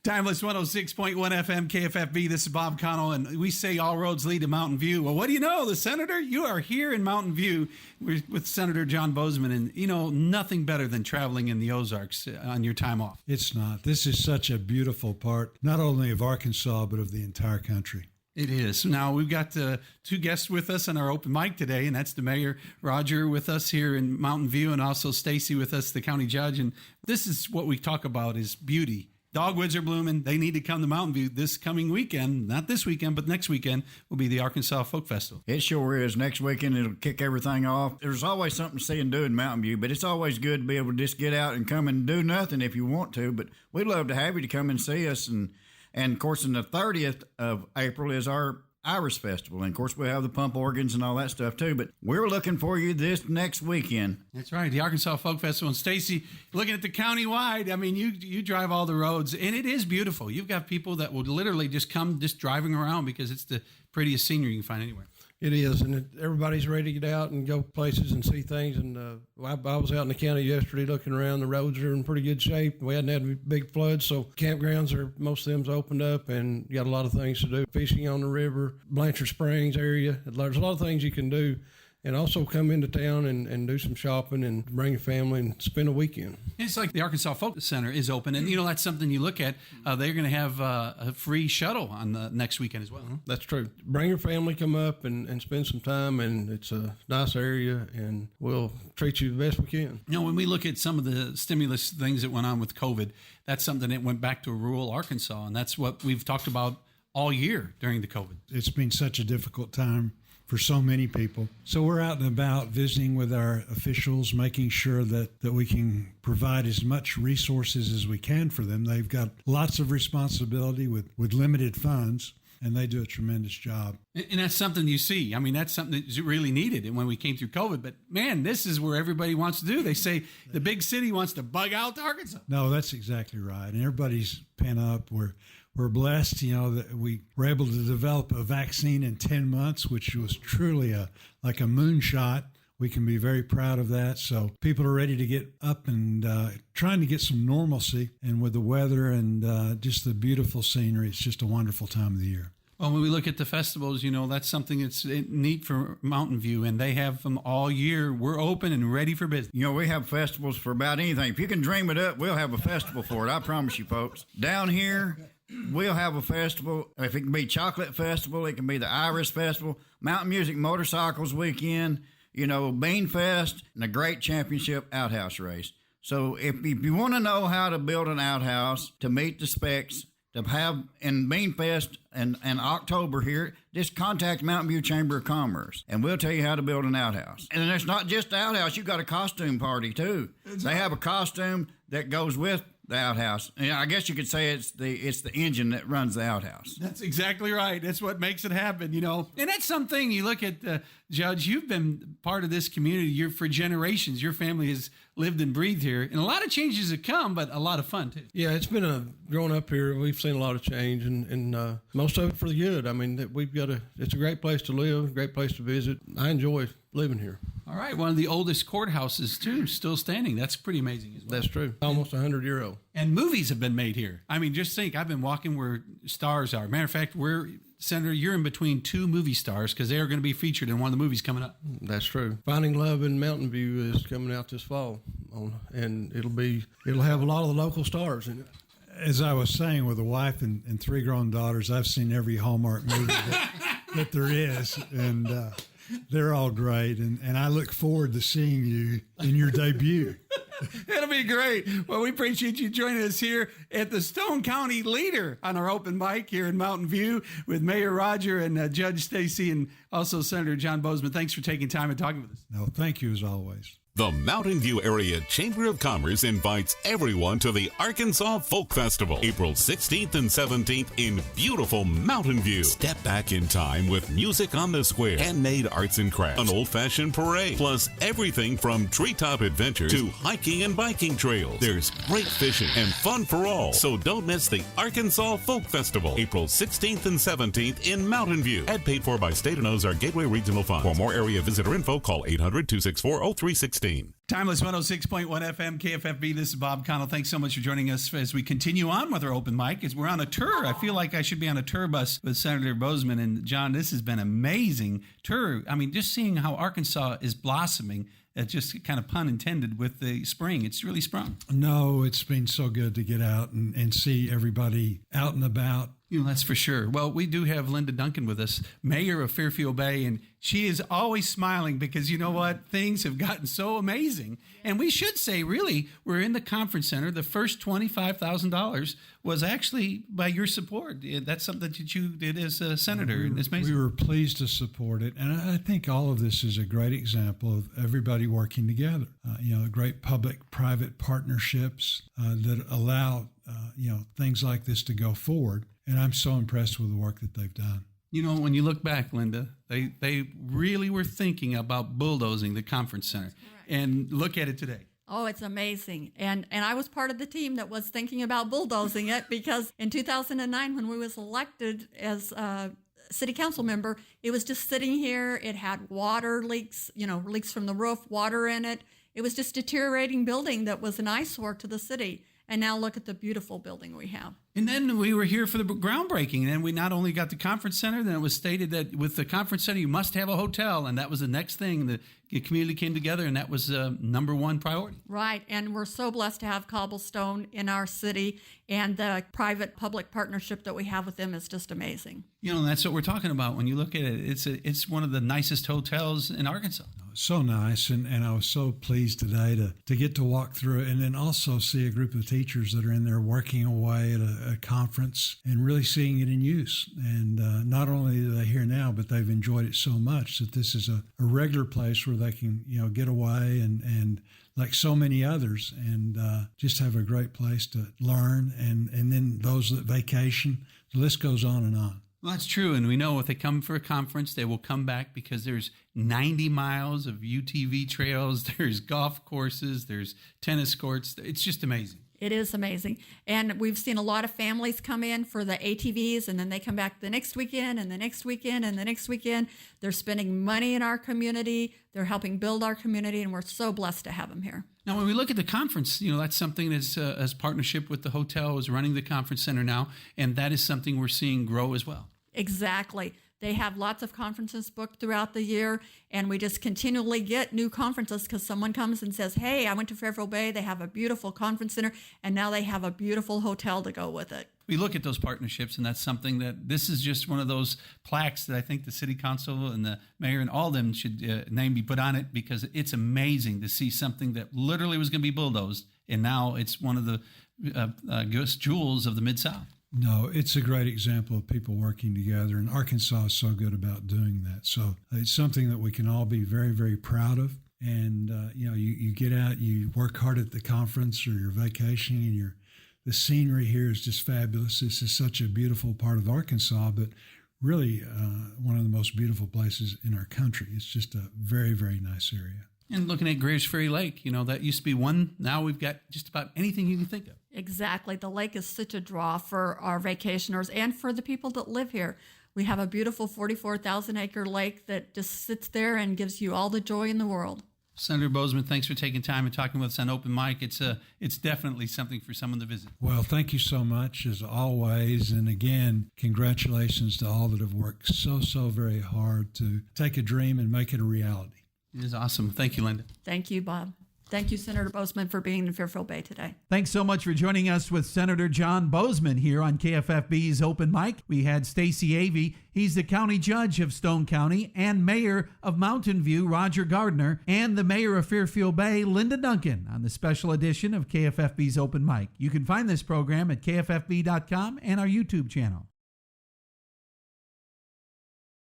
Timeless 106.1 FM KFFB. This is Bob Connell, and we say all roads lead to Mountain View. Well, what do you know? The Senator, you are here in Mountain View with Senator John Boozman, and you know, nothing better than traveling in the Ozarks on your time off. It's not. This is such a beautiful part, not only of Arkansas, but of the entire country. It is. Now, we've got two guests with us on our open mic today, and that's the Mayor, Roger, with us here in Mountain View, and also Stacey with us, the county judge. And this is what we talk about is beauty. Dogwoods are blooming. They need to come to Mountain View this coming weekend. Not this weekend, but next weekend will be the Arkansas Folk Festival. It sure is. Next weekend, it'll kick everything off. There's always something to see and do in Mountain View, but it's always good to be able to just get out and come and do nothing if you want to. But we'd love to have you to come and see us. And of course, on the 30th of April is our Irish Festival. And, of course, we'll have the pump organs and all that stuff, too. But we're looking for you this next weekend. That's right, the Arkansas Folk Festival. And, Stacey, looking at the county-wide, I mean, you drive all the roads, and it is beautiful. You've got people that will literally just come just driving around because it's the prettiest scenery you can find anywhere. It is, and everybody's ready to get out and go places and see things. And I was out in the county yesterday looking around. The roads are in pretty good shape. We hadn't had big floods, so campgrounds most of them's opened up, and you got a lot of things to do. Fishing on the river, Blanchard Springs area. There's a lot of things you can do. And also come into town and do some shopping and bring your family and spend a weekend. It's like the Arkansas Folk Center is open, and, you know, that's something you look at. They're going to have a free shuttle on the next weekend as well. That's true. Bring your family, come up and spend some time, and it's a nice area, and we'll treat you the best we can. You know, when we look at some of the stimulus things that went on with COVID, that's something that went back to rural Arkansas, and that's what we've talked about all year during the COVID. It's been such a difficult time for so many people. So we're out and about visiting with our officials, making sure that we can provide as much resources as we can for them. They've got lots of responsibility with limited funds, and they do a tremendous job. And that's something you see. I mean, that's something that's really needed and when we came through COVID. But, man, this is where everybody wants to do. They say the big city wants to bug out to Arkansas. No, that's exactly right. And everybody's pent up. We're blessed, you know, that we were able to develop a vaccine in 10 months, which was truly like a moonshot. We can be very proud of that. So people are ready to get up and trying to get some normalcy. And with the weather and just the beautiful scenery, it's just a wonderful time of the year. Well, when we look at the festivals, you know, that's something that's neat for Mountain View, and they have them all year. We're open and ready for business. You know, we have festivals for about anything. If you can dream it up, we'll have a festival for it. I promise you, folks. Down here, we'll have a festival. If it can be Chocolate Festival, it can be the Irish Festival, Mountain Music Motorcycles Weekend, you know, Bean Fest, and a great championship outhouse race. So if you want to know how to build an outhouse to meet the specs, to have in Bean Fest and October here, just contact Mountain View Chamber of Commerce, and we'll tell you how to build an outhouse. And it's not just the outhouse. You've got a costume party, too. They have a costume that goes with the outhouse. And I guess you could say it's the engine that runs the outhouse. That's exactly right. That's what makes it happen, you know. And that's something you look at, Judge, you've been part of this community for generations. Your family has lived and breathed here. And a lot of changes have come, but a lot of fun, too. Yeah, it's been growing up here, we've seen a lot of change, and most of it for the good. I mean, it's a great place to live, a great place to visit. I enjoy living here. All right, one of the oldest courthouses, too, still standing. That's pretty amazing as well. That's true. Almost 100-year-old. And movies have been made here. I mean, just think, I've been walking where stars are. Matter of fact, Senator, you're in between two movie stars because they are going to be featured in one of the movies coming up. That's true. Finding Love in Mountain View is coming out this fall, and it'll have a lot of the local stars in it. As I was saying, with a wife and three grown daughters, I've seen every Hallmark movie that there is, and they're all great. And I look forward to seeing you in your debut. It'll be great. Well, we appreciate you joining us here at the Stone County Leader on our open mic here in Mountain View with Mayor Roger and Judge Stacey and also Senator John Boozman. Thanks for taking time and talking with us. No, thank you as always. The Mountain View Area Chamber of Commerce invites everyone to the Arkansas Folk Festival, April 16th and 17th in beautiful Mountain View. Step back in time with music on the square, handmade arts and crafts, an old-fashioned parade, plus everything from treetop adventures to hiking and biking trails. There's great fishing and fun for all. So don't miss the Arkansas Folk Festival, April 16th and 17th in Mountain View. Ad paid for by State and Ozark Gateway Regional Funds. For more area visitor info, call 800-264-0316. Timeless 106.1 FM, KFFB. This is Bob Connell. Thanks so much for joining us as we continue on with our open mic. As we're on a tour, I feel like I should be on a tour bus with Senator Boozman. And John, this has been an amazing tour. I mean, just seeing how Arkansas is blossoming, just kind of pun intended, with the spring. It's really sprung. No, it's been so good to get out and see everybody out and about. You know, that's for sure. Well, we do have Linda Duncan with us, mayor of Fairfield Bay, and she is always smiling because you know what? Things have gotten so amazing. And we should say, really, we're in the conference center. The first $25,000 was actually by your support. That's something that you did as a senator. And it's amazing. We were pleased to support it. And I think all of this is a great example of everybody working together. Great public-private partnerships that allow, things like this to go forward. And I'm so impressed with the work that they've done. You know, when you look back, Linda, they really were thinking about bulldozing the conference center. And look at it today. Oh, it's amazing. And I was part of the team that was thinking about bulldozing it because in 2009, when we was elected as a city council member, it was just sitting here. It had water leaks, leaks from the roof, water in it. It was just a deteriorating building that was an eyesore to the city. And now look at the beautiful building we have. And then we were here for the groundbreaking. And then we not only got the conference center, then it was stated that with the conference center, you must have a hotel. And that was the next thing. The community came together, and that was number one priority. Right. And we're so blessed to have Cobblestone in our city. And the private-public partnership that we have with them is just amazing. You know, that's what we're talking about. When you look at it, it's one of the nicest hotels in Arkansas. So nice, and I was so pleased today to get to walk through it and then also see a group of teachers that are in there working away at a conference and really seeing it in use. And not only are they here now, but they've enjoyed it so much that this is a regular place where they can, get away and like so many others and just have a great place to learn. And then those that vacation, the list goes on and on. Well, that's true. And we know if they come for a conference, they will come back because there's 90 miles of UTV trails, there's golf courses, there's tennis courts. It's just amazing. It is amazing. And we've seen a lot of families come in for the ATVs, and then they come back the next weekend and the next weekend and the next weekend. They're spending money in our community. They're helping build our community, and we're so blessed to have them here. Now, when we look at the conference, that's something that's as partnership with the hotel is running the conference center now, and that is something we're seeing grow as well. Exactly. They have lots of conferences booked throughout the year, and we just continually get new conferences because someone comes and says, hey, I went to Fairfield Bay. They have a beautiful conference center, and now they have a beautiful hotel to go with it. We look at those partnerships, and that's something that this is just one of those plaques that I think the city council and the mayor and all of them should name be put on it because it's amazing to see something that literally was going to be bulldozed, and now it's one of the jewels of the Mid-South. No, it's a great example of people working together, and Arkansas is so good about doing that. So it's something that we can all be very, very proud of. And, you get out, you work hard at the conference or your vacation, and the scenery here is just fabulous. This is such a beautiful part of Arkansas, but really one of the most beautiful places in our country. It's just a very, very nice area. And looking at Greers Ferry Lake, that used to be one. Now we've got just about anything you can think of. Exactly. The lake is such a draw for our vacationers and for the people that live here. We have a beautiful 44,000-acre lake that just sits there and gives you all the joy in the world. Senator Boozman, thanks for taking time and talking with us on Open Mic. It's definitely something for someone to visit. Well, thank you so much, as always. And again, congratulations to all that have worked so very hard to take a dream and make it a reality. It is awesome. Thank you, Linda. Thank you, Bob. Thank you, Senator Boozman, for being in Fairfield Bay today. Thanks so much for joining us with Senator John Boozman here on KFFB's Open Mic. We had Stacey Avey. He's the county judge of Stone County and mayor of Mountain View, Roger Gardner, and the mayor of Fairfield Bay, Linda Duncan, on the special edition of KFFB's Open Mic. You can find this program at kffb.com and our YouTube channel.